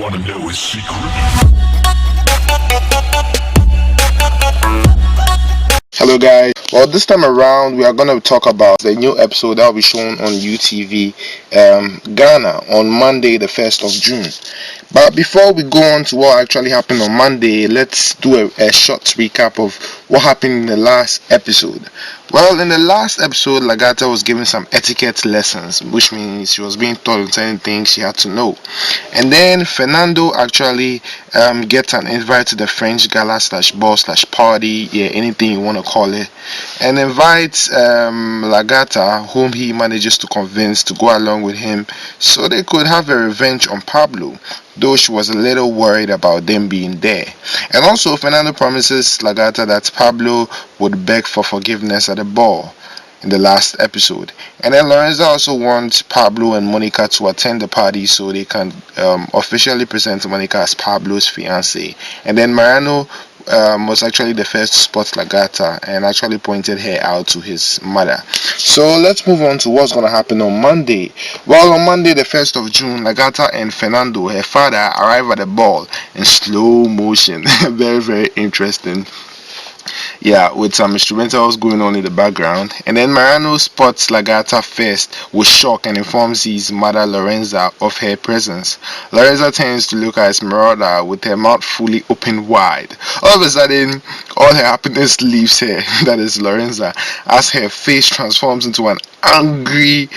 wanna know his secret? Hello guys. Well, this time around we are going to talk about the new episode that will be shown on UTV Ghana on Monday, the 1st of June. But before we go on to what actually happened on Monday, let's do a short recap of what happened in the last episode. Well, in the last episode, Gata was given some etiquette lessons, which means she was being taught certain things she had to know. And then Fernando actually gets an invite to the French gala slash ball slash party, yeah, anything you want to call it, and invites Lagata, whom he manages to convince to go along with him so they could have a revenge on Pablo, though she was a little worried about them being there. And also, Fernando promises Lagata that Pablo would beg for forgiveness at the ball in the last episode. And then Lorenza also wants Pablo and Monica to attend the party so they can officially present Monica as Pablo's fiance. And then Mariano was actually the first to spot Lagata and actually pointed her out to his mother. So let's move on to what's going to happen on Monday. Well, on Monday, the 1st of June, Lagata and Fernando, her father, arrive at the ball in slow motion. Very, very interesting. Yeah, with some instrumentals going on in the background. And then Mariano spots Lagata first with shock and informs his mother Lorenza of her presence. Lorenza turns to look at Esmeralda with her mouth fully open wide. All of a sudden, all her happiness leaves her, that is Lorenza, as her face transforms into an angry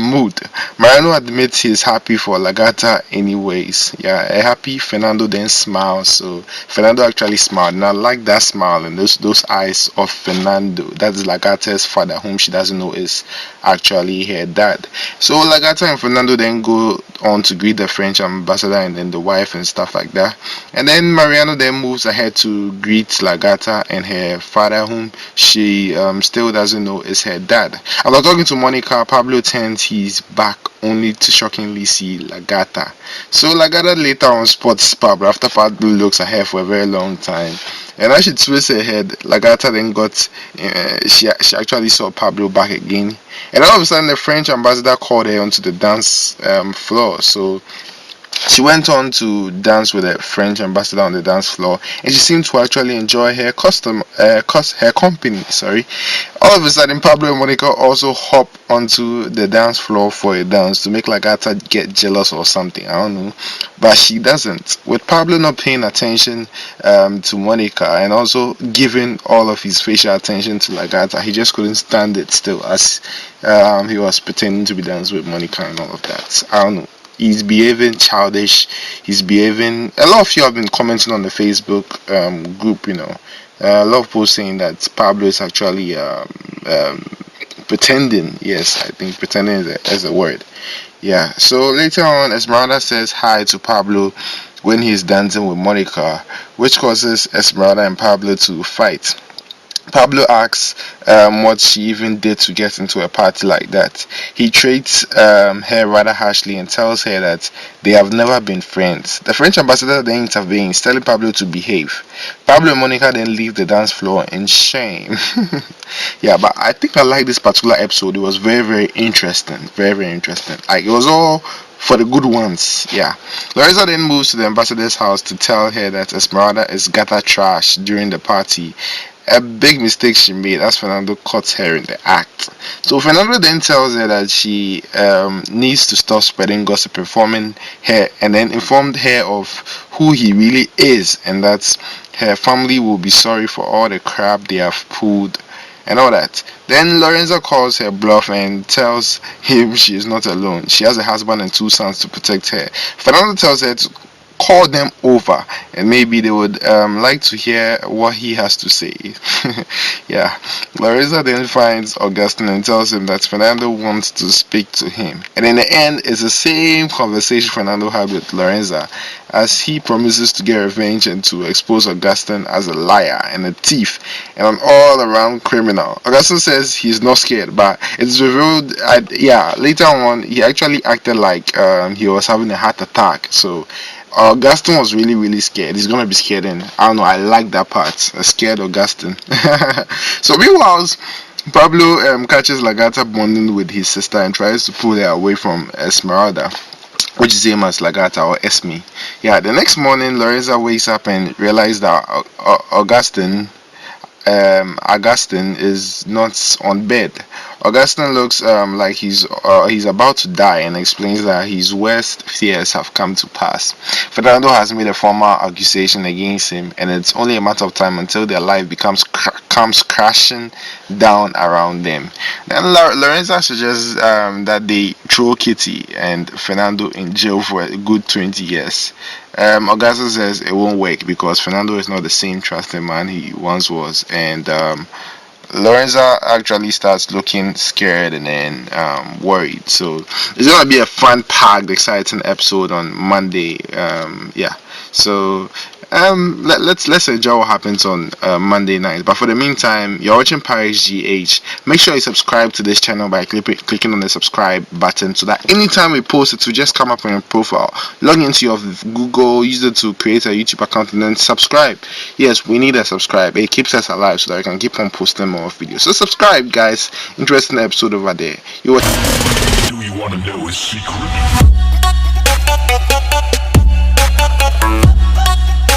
mood. Mariano admits he's happy for Lagata anyways. Yeah, a happy Fernando then smiles. So Fernando actually smiled, and I like that smile and those eyes of Fernando. That is Lagata's father, whom she doesn't know is actually her dad. So Lagata and Fernando then go on to greet the French ambassador and then the wife and stuff like that. And then Mariano then moves ahead to greet Lagata and her father, whom she still doesn't know is her dad. After talking to Monica, Pablo turns his back only to shockingly see Lagata. So Lagata later on spots Pablo after Pablo looks at her for a very long time. And as she twists her head, Lagata then she actually saw Pablo back again. And all of a sudden, the French ambassador called her onto the dance floor. So she went on to dance with the French ambassador on the dance floor, and she seemed to actually enjoy her her company. Sorry. All of a sudden, Pablo and Monica also hop onto the dance floor for a dance to make Lagata get jealous or something. I don't know, but she doesn't. With Pablo not paying attention to Monica and also giving all of his facial attention to Lagata, he just couldn't stand it still as he was pretending to be dancing with Monica and all of that. I don't know. He's behaving childish. He's behaving. A lot of you have been commenting on the Facebook group. A lot of people saying that Pablo is actually pretending. Yes, I think pretending is a word. Yeah. So later on, Esmeralda says hi to Pablo when he's dancing with Monica, which causes Esmeralda and Pablo to fight. Pablo asks what she even did to get into a party like that. He treats her rather harshly and tells her that they have never been friends. The French ambassador then intervenes, telling Pablo to behave. Pablo and Monica then leave the dance floor in shame. Yeah, but I think I like this particular episode. It was very, very interesting. Very, very interesting. Like, it was all for the good ones. Yeah. Larissa then moves to the ambassador's house to tell her that Esmeralda is Gata trash during the party. A big mistake she made as Fernando caught her in the act. So Fernando then tells her that she needs to stop spreading gossip, informing her, and then informed her of who he really is, and that her family will be sorry for all the crap they have pulled and all that. Then Lorenza calls her bluff and tells him she is not alone. She has a husband and two sons to protect her. Fernando tells her to call them over and maybe they would like to hear what he has to say. Yeah. Larissa then finds Augustine and tells him that Fernando wants to speak to him. And in the end, it's the same conversation Fernando had with Lorenza as he promises to get revenge and to expose Augustine as a liar and a thief and an all-around criminal. Augustine says he's not scared, but it's revealed, later on, he actually acted like he was having a heart attack. So Augustine was really, really scared. He's gonna be scared, and I don't know. I like that part. A scared Augustine. So meanwhile, Pablo catches Lagata bonding with his sister and tries to pull her away from Esmeralda. which is same as Gata or Esme. Yeah, the next morning, Lorenza wakes up and realizes that Augustine is not on bed. Augustine looks like he's about to die and explains that his worst fears have come to pass. Fernando has made a formal accusation against him, and it's only a matter of time until their life comes crashing down around them. Then Lorenza suggests that they throw Kitty and Fernando in jail for a good 20 years. Augustine says it won't work because Fernando is not the same trusted man he once was, and Lorenza actually starts looking scared and then worried. So it's gonna be a fun-packed, exciting episode on Monday. Yeah. So let's enjoy what happens on Monday night. But for the meantime, you're watching Paris GH. Make sure you subscribe to this channel by clicking on the subscribe button so that anytime we post it will just come up on your profile. Log into your Google, use it to create a YouTube account and then subscribe. Yes, we need a subscribe. It keeps us alive so that we can keep on posting more videos. So subscribe, guys. Interesting episode over there. Do you want to know a secret?